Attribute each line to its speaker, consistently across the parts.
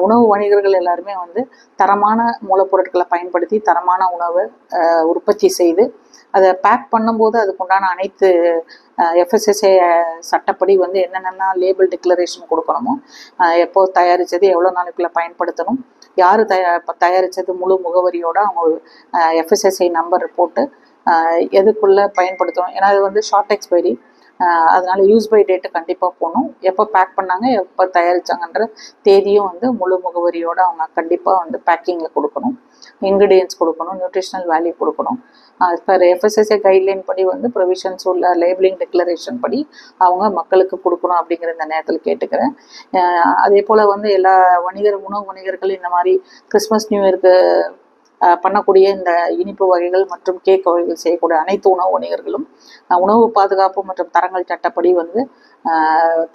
Speaker 1: உணவு வணிகர்கள் எல்லாருமே வந்து தரமான மூலப்பொருட்களை பயன்படுத்தி தரமான உணவை உற்பத்தி செய்து அதை பேக் பண்ணும்போது அதுக்குண்டான அனைத்து எஃப்எஸ்எஸ்ஏ சட்டப்படி வந்து என்னென்னா லேபிள் டிக்ளரேஷன் கொடுக்கணுமோ, எப்போ தயாரித்தது எவ்வளோ நாளைக்குள்ளே பயன்படுத்தணும், யார் தயாரித்தது முழு முகவரியோடு அவங்க எஃப்எஸ்எஸ்ஐ நம்பர் போட்டு எதுக்குள்ளே பயன்படுத்தணும். ஏன்னா அது வந்து ஷார்ட் எக்ஸ்பைரி, அதனால யூஸ் பை டேட்டு கண்டிப்பாக போகணும். எப்போ பேக் பண்ணாங்க, எப்போ தயாரித்தாங்கன்ற தேதியும் வந்து முழு முகவரியோடு அவங்க கண்டிப்பாக வந்து பேக்கிங்கில் கொடுக்கணும். இன்க்ரீடியன்ஸ் கொடுக்கணும், நியூட்ரிஷனல் வேல்யூ கொடுக்கணும். பர் எஃப்எஸ்எஸ்ஏ கைட்லைன் படி வந்து ப்ரொவிஷன்ஸ் உள்ள லேபிளிங் டிக்ளரேஷன் படி அவங்க மக்களுக்கு கொடுக்கணும் அப்படிங்கிற இந்த நேரத்தில் கேட்டுக்கிறேன். அதே போல் வந்து எல்லா உணவு வணிகர்கள் இந்த மாதிரி கிறிஸ்மஸ் நியூ இயருக்கு பண்ணக்கூடிய இந்த இனிப்பு வகைகள் மற்றும் கேக் வகைகள் செய்யக்கூடிய அனைத்து உணவு வணிகர்களும் உணவு பாதுகாப்பு மற்றும் தரங்கள் சட்டப்படி வந்து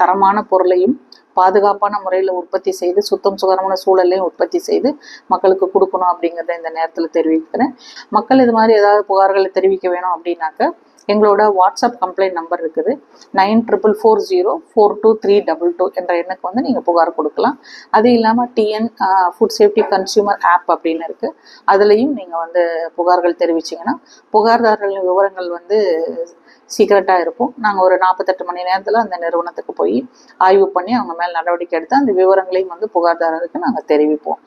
Speaker 1: தரமான பொருளையும் பாதுகாப்பான முறையில் உற்பத்தி செய்து சுத்தம் சுகரமான சூழலையும் உற்பத்தி செய்து மக்களுக்கு கொடுக்கணும் அப்படிங்கிறத இந்த நேரத்தில் தெரிவிக்கிறேன். மக்கள் இது மாதிரி ஏதாவது புகார்களை தெரிவிக்க வேணும் அப்படின்னாக்க எங்களோட வாட்ஸ்அப் கம்ப்ளைண்ட் நம்பர் இருக்குது, 9440422322 என்ற எண்ணுக்கு வந்து நீங்கள் புகார் கொடுக்கலாம். அது இல்லாமல் TN food safety consumer app அப்படின்னு இருக்குது, அதுலேயும் நீங்கள் வந்து புகார்கள் தெரிவிச்சிங்கன்னா புகார்தாரர்களின் விவரங்கள் வந்து சீக்கிரட்டாக இருக்கும். நாங்கள் ஒரு 48 மணி நேரத்தில் அந்த நிறுவனத்துக்கு போய் ஆய்வு பண்ணி அவங்க மேல் நடவடிக்கை எடுத்து அந்த விவரங்களையும் வந்து புகார்தாரருக்கு நாங்கள் தெரிவிப்போம்.